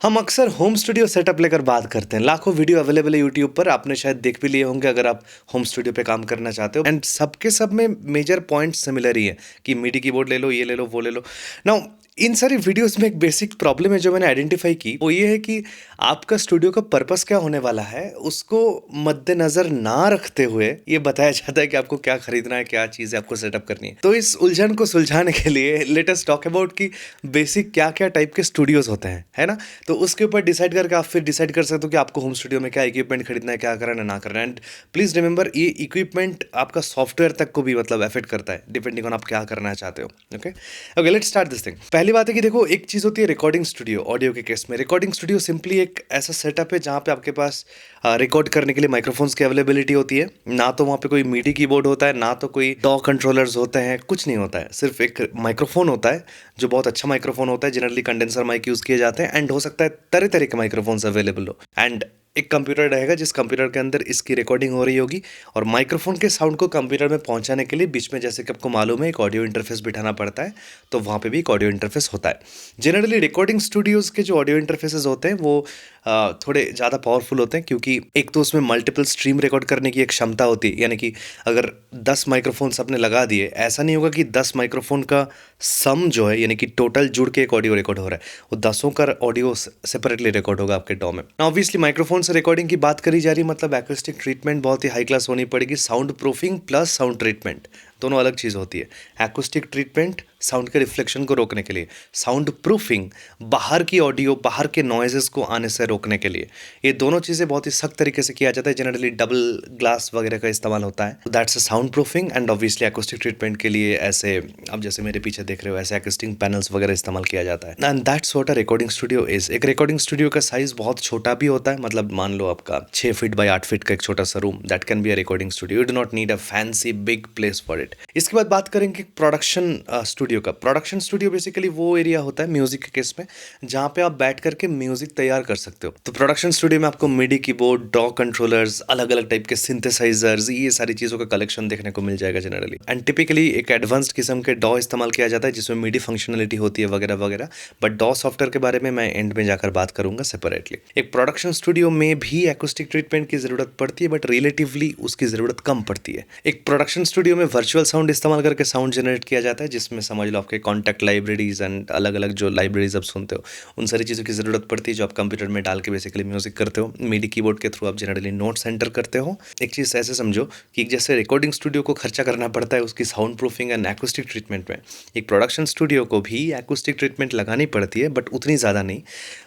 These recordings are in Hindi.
हम अक्सर होम स्टूडियो सेटअप लेकर बात करते हैं। लाखों वीडियो अवेलेबल है यूट्यूब पर, आपने शायद देख भी लिए होंगे अगर आप होम स्टूडियो पे काम करना चाहते हो। एंड सबके सब में मेजर पॉइंट सिमिलर ही है कि मिडी कीबोर्ड ले लो, ये ले लो, वो ले लो। नाउ इन सारी वीडियोस में एक बेसिक प्रॉब्लम है जो मैंने आइडेंटिफाई की, वो ये है कि आपका स्टूडियो का पर्पस क्या होने वाला है उसको मद्देनजर ना रखते हुए ये बताया जाता है कि आपको क्या खरीदना है, क्या चीज़ आपको सेटअप करनी है। तो इस उलझन को सुलझाने के लिए लेट अस टॉक अबाउट कि बेसिक क्या क्या टाइप के स्टूडियोज होते हैं, है ना। तो उसके ऊपर डिसाइड करके आप फिर डिसाइड कर सकते हो कि आपको होम स्टूडियो में क्या इक्विपमेंट खरीदना है, क्या करना है, ना करना है। एंड प्लीज रिमेंबर, ये इक्विपमेंट आपका सॉफ्टवेयर तक को भी मतलब अफेक्ट करता है, डिपेंडिंग ऑन आप क्या करना चाहते हो। Okay okay, let's start this thing. पहली बात है कि देखो, एक चीज़ होती है रिकॉर्डिंग स्टूडियो। ऑडियो के केस में रिकॉर्डिंग स्टूडियो सिंपली एक ऐसा सेटअप है जहाँ पे आपके पास रिकॉर्ड करने के लिए माइक्रोफोन्स की अवेलेबिलिटी होती है। ना तो वहाँ पे कोई मीडी कीबोर्ड होता है, ना तो कोई डॉ कंट्रोलर्स होते हैं, कुछ नहीं होता है। सिर्फ एक माइक्रोफोन होता है जो बहुत अच्छा माइक्रोफोन होता है। जनरली कंडेंसर माइक यूज़ किए जाते हैं एंड हो सकता है तरह तरह के माइक्रोफोन्स अवेलेबल हो। एंड एक कंप्यूटर रहेगा जिस कंप्यूटर के अंदर इसकी रिकॉर्डिंग हो रही होगी, और माइक्रोफोन के साउंड को कंप्यूटर में पहुंचाने के लिए बीच में, जैसे कि आपको मालूम है, एक ऑडियो इंटरफेस बिठाना पड़ता है। तो वहाँ पे भी एक ऑडियो इंटरफेस होता है। जनरली रिकॉर्डिंग स्टूडियोज़ के जो ऑडियो इंटरफेसेस होते हैं वो थोड़े ज़्यादा पावरफुल होते हैं, क्योंकि एक तो उसमें मल्टीपल स्ट्रीम रिकॉर्ड करने की एक क्षमता होती है। यानी कि अगर 10 माइक्रोफोन्स आपने लगा दिए, ऐसा नहीं होगा कि 10 माइक्रोफोन का सम जो है, यानी कि टोटल जुड़ के एक ऑडियो रिकॉर्ड हो रहा है, वो दसों का ऑडियो सेपरेटली रिकॉर्ड होगा आपके डॉ में। ऑब्वियसली माइक्रोफोन से रिकॉर्डिंग की बात करी जा रही, मतलब एक्यूस्टिक ट्रीटमेंट बहुत ही हाई क्लास होनी पड़ेगी। Sound proofing plus sound treatment दोनों अलग चीज़ होती है। एक्यूस्टिक ट्रीटमेंट साउंड के रिफ्लेक्शन को रोकने के लिए, साउंड प्रूफिंग बाहर की ऑडियो, बाहर के नॉइजेस को आने से रोकने के लिए। ये दोनों चीज़ें बहुत ही सख्त तरीके से किया जाता है। जनरली डबल ग्लास वगैरह का इस्तेमाल होता है। That's a sound proofing. And obviously acoustic treatment के लिए ऐसे, अब जैसे मेरे पीछे देख रहे हो, ऐसे एक्यूस्टिक पैनल्स वगैरह इस्तेमाल किया जाता है। And that's what a recording studio is. एक रिकॉर्डिंग स्टूडियो का साइज बहुत छोटा भी होता है। मतलब मान लो आपका 6 फीट बाई 8 फीट का एक छोटा सा room, that can be a recording studio. You do not need a fancy big place for it. इसके बाद बात करेंगे प्रोडक्शन स्टूडियो का। प्रोडक्शन स्टूडियो बेसिकली वो एरिया होता है म्यूजिक के केस में जहाँ पे आप बैठ करके म्यूजिक तैयार कर सकते हो। तो प्रोडक्शन स्टूडियो में आपको मिडी कीबोर्ड, डॉ कंट्रोलर्स, अलग अलग टाइप के सिंथेसाइजर्स, ये सारी चीज़ों का कलेक्शन देखने को मिल जाएगा जनरली। एंड टिपिकली एक एडवांस्ड किस्म के डॉ इस्तेमाल किया जाता है जिसमें मिडी फंक्शनलिटी होती है वगैरह वगैरह। बट डॉ सॉफ्टवेयर के बारे में मैं एंड में जाकर बात करूंगा सेपरेटली। एक प्रोडक्शन स्टूडियो में भी एक्यूस्टिक ट्रीटमेंट की जरूरत पड़ती है, बट रिलेटिवली उसकी जरूरत कम पड़ती है। एक प्रोडक्शन स्टूडियो में वर्चुअल साउंड इस्तेमाल करके साउंड जनरेट किया जाता है, जिसमें समझ लो आपके कॉन्टैक्ट लाइब्रेरीज एंड अलग अलग जो लाइब्रेरीज आप सुनते हो, उन सारी चीज़ों की ज़रूरत पड़ती है जो आप कंप्यूटर में डाल के बेसिकली म्यूजिक करते हो। मीडी कीबोर्ड के थ्रू आप जनरली नोट्स एंटर करते हो। एक चीज़ ऐसे समझो कि जैसे रिकॉर्डिंग स्टूडियो को खर्चा करना पड़ता है उसकी sound proofing and acoustic treatment में, एक प्रोडक्शन स्टूडियो को भी एक्यूस्टिक ट्रीटमेंट लगानी पड़ती है, बट उतनी ज़्यादा नहीं।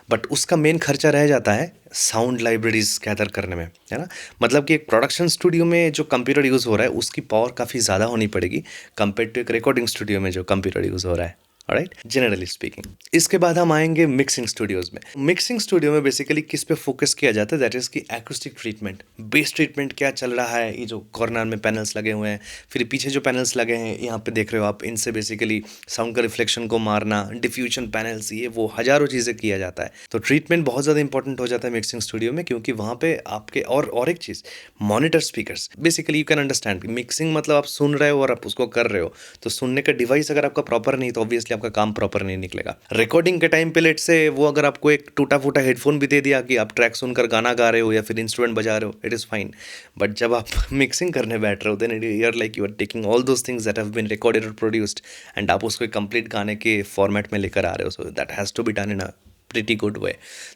बट उसका मेन खर्चा रह जाता है साउंड लाइब्रेरीज गैदर करने में, है ना। मतलब कि एक प्रोडक्शन स्टूडियो में जो कंप्यूटर यूज़ हो रहा है उसकी पावर काफ़ी ज़्यादा होनी पड़ेगी कंपेयर टू एक रिकॉर्डिंग स्टूडियो में जो कंप्यूटर यूज़ हो रहा है। Alright, generally speaking. इसके बाद हम आएंगे मिक्सिंग स्टूडियोज में। मिक्सिंग स्टूडियो में बेसिकली किस पे फोकस किया जाता है, दैट इज की एक्यूस्टिक ट्रीटमेंट, बेस ट्रीटमेंट क्या चल रहा है। ये जो कॉर्नर में पैनल्स लगे हुए हैं, फिर पीछे जो पैनल्स लगे हैं यहाँ पे देख रहे हो आप, इनसे बेसिकली साउंड का रिफ्लेक्शन को मारना, डिफ्यूजन पैनल्स, ये वो हजारों चीज़ें किया जाता है। तो ट्रीटमेंट बहुत ज़्यादा इंपॉर्टेंट हो जाता है मिक्सिंग स्टूडियो में, क्योंकि वहाँ पे आपके और एक चीज़, monitor speakers. Basically you can understand mixing मतलब आप सुन रहे हो और आप उसको कर रहे हो, तो सुनने का डिवाइस अगर आपका प्रॉपर नहीं तो ऑब्वियसली आपका काम प्रॉपर नहीं निकलेगा। रिकॉर्डिंग के टाइम पे लेट से वो अगर आपको एक टूटा फूटा हेडफोन भी दे दिया कि आप ट्रैक सुनकर गाना गा रहे हो या फिर इंस्ट्रूमेंट बजा रहे हो, इट इज़ फाइन। बट जब आप मिक्सिंग करने बैठ रहे हो, then you are like you are taking all those things that have been recorded और प्रोड्यूस्ड, एंड आप उसको एक कंप्लीट गाने के फॉर्मेट में लेकर आ रहे हो। So that has to be done in a pretty good way.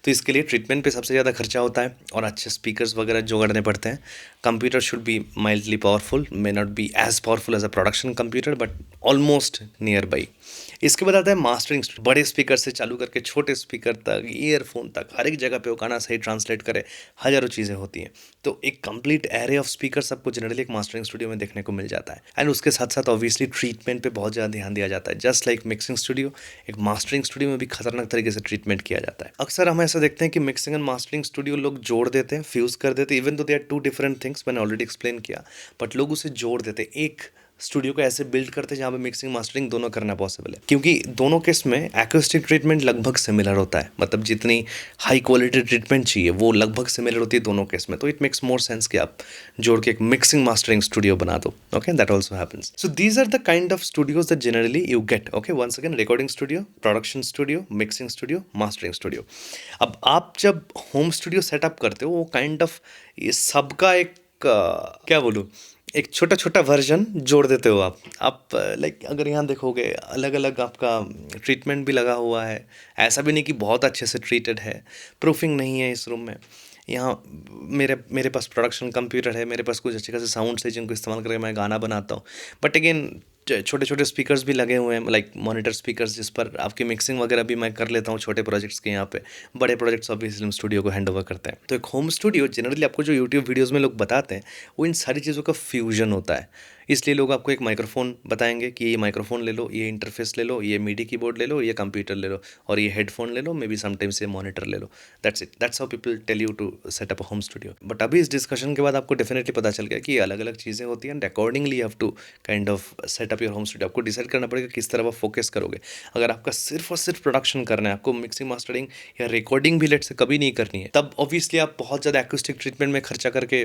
तो इसके लिए ट्रीटमेंट पे सबसे ज़्यादा खर्चा होता है और अच्छे स्पीकर्स वगैरह जोड़ने पड़ते हैं। Computer should be mildly powerful, may not be as powerful as a production computer, but almost nearby. इसके बाद आता है मास्टरिंग। बड़े स्पीकर से चालू करके छोटे स्पीकर तक, ईयरफोन तक, हर एक जगह पे वो गाना सही ट्रांसलेट करे, हजारों चीज़ें होती हैं। तो एक कंप्लीट एरे ऑफ स्पीकर्स आपको जनरली एक मास्टरिंग स्टूडियो में देखने को मिल जाता है। एंड उसके साथ साथ ऑब्वियसली ट्रीटमेंट पे बहुत ज़्यादा ध्यान दिया जाता है। जस्ट लाइक मिक्सिंग स्टूडियो, एक मास्टरिंग स्टूडियो में भी खतरनाक तरीके से ट्रीटमेंट किया जाता है। अक्सर हम ऐसा देखते हैं कि मिक्सिंग एंड मास्टरिंग स्टूडियो लोग जोड़ देते हैं, फ्यूज़ कर देते हैं, even though they are two different things, मैंने ऑलरेडी एक्सप्लेन किया, बट लोग उसे जोड़ देते हैं। एक स्टूडियो को ऐसे बिल्ड करते हैं जहाँ पे मिक्सिंग मास्टरिंग दोनों करना पॉसिबल है, क्योंकि दोनों केस में एक्यूस्टिक ट्रीटमेंट लगभग सिमिलर होता है, मतलब जितनी हाई क्वालिटी ट्रीटमेंट चाहिए वो लगभग सिमिलर होती है दोनों केस में। तो इट मेक्स मोर सेंस कि आप जोड़ के एक मिक्सिंग मास्टरिंग स्टूडियो बना दो। Okay, that also happens. So these are the kind of studios that generally you get. Okay, once again, recording studio, production studio, mixing studio, mastering studio. अब आप जब होम स्टूडियो सेटअप करते हो वो काइंड ऑफ ये सबका एक क्या बोलूँ, एक छोटा छोटा वर्जन जोड़ देते हो आप लाइक अगर यहाँ देखोगे अलग अलग आपका ट्रीटमेंट भी लगा हुआ है, ऐसा भी नहीं कि बहुत अच्छे से ट्रीटेड है, प्रूफिंग नहीं है इस रूम में। यहाँ मेरे मेरे पास प्रोडक्शन कंप्यूटर है, मेरे पास कुछ अच्छे खासे साउंड्स है जिनको इस्तेमाल करके मैं गाना बनाता हूँ। बट अगेन छोटे छोटे स्पीकर्स भी लगे हुए हैं, लाइक मॉनिटर स्पीकर्स, जिस पर आपकी मिक्सिंग वगैरह भी मैं कर लेता हूँ छोटे प्रोजेक्ट्स के। यहाँ पे बड़े प्रोजेक्ट्स ऑब्वियसली हम स्टूडियो को हैंड ओवर करते हैं। तो एक होम स्टूडियो जनरली आपको जो यूट्यूब वीडियोज़ में लोग बताते हैं वो इन सारी चीज़ों का फ्यूजन होता है। इसलिए लोग आपको एक माइक्रोफोन बताएंगे कि ये माइक्रोफोन ले लो, ये इंटरफेस ले लो, ये मीडी कीबोर्ड ले लो, ये कंप्यूटर ले लो, और ये हेडफोन ले लो, मे बी समटाइम्स ये मॉनिटर ले लो। That's it, that's how people tell you to set up a home studio. But अभी इस डिस्कशन के बाद आपको डेफिनेटली पता चल गया कि अलग अलग चीज़ें होती हैं, and accordingly you have to kind of set up your home studio. आपको डिसाइड करना पड़ेगा किस तरफ आप फोकस करोगे। अगर आपका सिर्फ और सिर्फ प्रोडक्शन करना है, आपको मिक्सिंग मास्टरिंग या रिकॉर्डिंग भी लेट से कभी नहीं करनी है, तब ऑब्वियसली आप बहुत ज़्यादा एक्यूस्टिक ट्रीटमेंट में खर्चा करके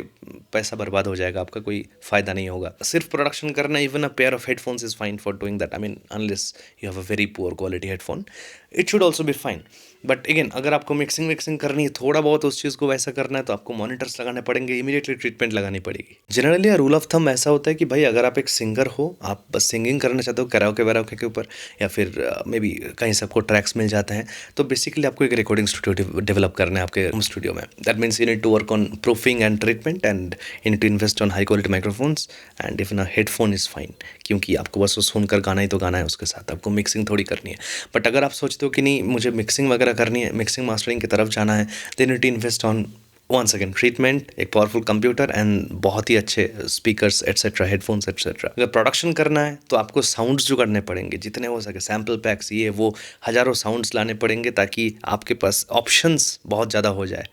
पैसा बर्बाद हो जाएगा, आपका कोई फ़ायदा नहीं होगा। सिर्फ प्रोडक्शन करना, even a pair of headphones is fine for doing that. I mean unless you have a very poor quality headphone, it should also be fine. But again अगर आपको मिक्सिंग करनी है, थोड़ा बहुत उस चीज़ को वैसा करना है, तो आपको मॉनिटर्स लगाने पड़ेंगे, इमीडिएटली ट्रीटमेंट लगानी पड़ेगी। जनरली रूल ऑफ थंब ऐसा होता है कि भाई अगर आप एक सिंगर हो, आप बस सिंगिंग करना चाहते हो कैराओके वैराओके के ऊपर, या फिर मे बी कहीं से आपको ट्रैक्स मिल जाते हैं, तो बेसिकली आपको एक रिकॉर्डिंग स्टूडियो डेवलप करना है आपके होम स्टूडियो में। That means you need to work on proofing and treatment, and you need to invest on high quality microphones, and even a headphone is fine, क्योंकि आपको बस वो सुनकर गाना ही तो गाना है, उसके साथ आपको मिक्सिंग थोड़ी करनी है। बट अगर आप सोचते हो कि नहीं मुझे मिक्सिंग वगैरह करनी है, मिक्सिंग मास्टरिंग की तरफ जाना है, then you need to invest on once again treatment, एक पावरफुल कंप्यूटर, एंड बहुत ही अच्छे स्पीकर्स एट्सेट्रा, हेडफोन्स एट्सेट्रा। अगर प्रोडक्शन करना है तो आपको साउंड्स जो करने पड़ेंगे, जितने हो सके सैम्पल पैक्स, ये वो हज़ारों साउंड्स लाने पड़ेंगे, ताकि आपके पास ऑप्शंस बहुत ज़्यादा हो जाए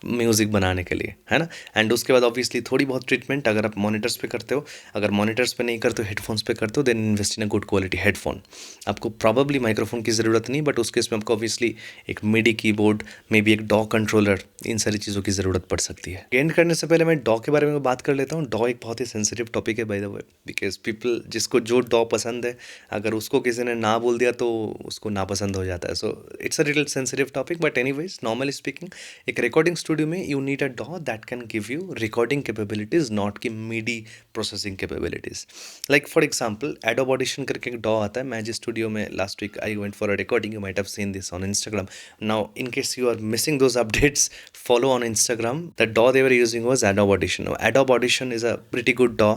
म्यूज़िक बनाने के लिए, है ना। एंड उसके बाद ऑब्वियसली थोड़ी बहुत ट्रीटमेंट अगर आप मॉनिटर्स पे करते हो, अगर मॉनिटर्स पे नहीं करते हो, हेडफोन्स पे करते हो, then invest in a good quality headphone. आपको प्रॉब्ली माइक्रोफोन की ज़रूरत नहीं, बट उस केस में आपको ऑब्वियसली एक मिडी कीबोर्ड, मे बी एक डॉ कंट्रोलर, इन सारी चीज़ों की ज़रूरत पड़ सकती है। एंड करने से पहले मैं डॉ के बारे में बात कर लेता हूँ। डॉ एक बहुत ही सेंसिटिव टॉपिक है by the way, because people जिसको जो डॉ पसंद है, अगर उसको किसी ने ना बोल दिया तो उसको नापसंद हो जाता है। So it's a little sensitive topic, but anyways normally speaking, एक रिकॉर्डिंग स्टूडियो में you need a DAW that can give you recording capabilities, not कि MIDI processing capabilities. Like for example, Adobe Audition करके एक DAW आता है। मैं जिस स्टूडियो में last week I went for a recording, you might have seen this on Instagram. Now, in case you are missing those updates, follow on Instagram. The DAW they were using was Adobe Audition. Now, Adobe Audition is a pretty good DAW,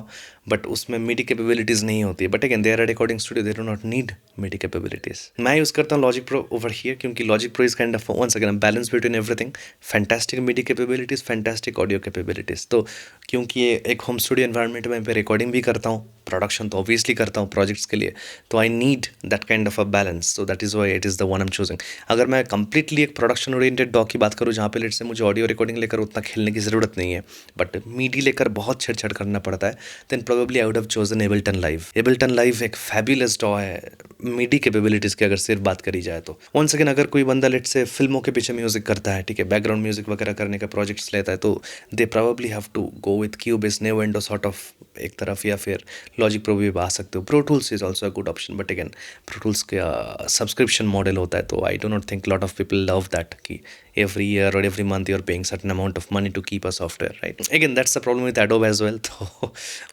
but उसमें MIDI capabilities नहीं होती है। But again, they are a recording studio, they do not need MIDI capabilities. मैं यूज़ करता हूँ Logic Pro over here, क्योंकि Logic Pro is kind of once again a balance between everything. Fantastic MIDI capabilities, fantastic audio capabilities. तो क्योंकि ये एक होम स्टूडियो एनवायरनमेंट में पे रिकॉर्डिंग भी करता हूँ, प्रोडक्शन तो ऑब्वियसली करता हूँ प्रोजेक्ट्स के लिए, तो I need that kind of a balance. So that is why it is the one I am choosing. अगर मैं कंप्लीटली एक प्रोडक्शन ओरिएंटेड डॉ की बात करूँ, जहाँ पे लेट से मुझे ऑडियो रिकॉर्डिंग लेकर उतना खेलने की ज़रूरत नहीं है, बट मीडी लेकर बहुत छेड़छाड़ करना पड़ता है, then probably I would have chosen Ableton Live. Ableton Live एक फैबुलस डॉ है मीडी कैपेबिलिटीज़ की अगर सिर्फ बात करी जाए तो। वंस अगेन अगर कोई बंदा लेट से फिल्मों के पीछे म्यूज़िक करता है, ठीक है, बैकग्राउंड म्यूज़िक वगैरह करने का प्रोजेक्ट्स लेता है, तो दे probably have to go with Cubase, Neo sort of एक तरफ, या फिर Logic Pro भी आ सकते हो। Pro Tools is also a good option, but again Pro Tools का सब्सक्रिप्शन मॉडल होता है, तो I do not think lot of people love that कि every year or every month you are paying certain amount of money to keep a software, right? Again that's the problem with Adobe as well, तो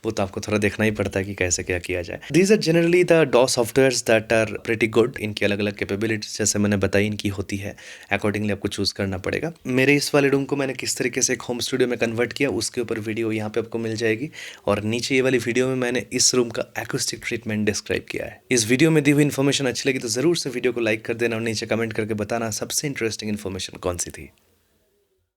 वो तो आपको थोड़ा देखना ही पड़ता है कि कैसे क्या किया जाए। These are generally the DAW softwares that are pretty good. इनकी अलग अलग कैपेबिलिटीज जैसे मैंने बताई इनकी होती है, अकॉर्डिंगली आपको चूज़ करना पड़ेगा। मेरे इस वाले रूम को मैंने किस तरीके से एक होम स्टूडियो में कन्वर्ट किया, उसके ऊपर वीडियो यहाँ पे आपको मिल जाएगी, और नीचे ये वाली वीडियो में मैंने इस रूम का एक्यूस्टिक ट्रीटमेंट डिस्क्राइब किया है। इस वीडियो में दी हुई इन्फॉर्मेशन अच्छी लगी तो ज़रूर से वीडियो को लाइक कर देना, और नीचे कमेंट करके बताना सबसे इंटरेस्टिंग इन्फॉर्मेशन कौन सी थी।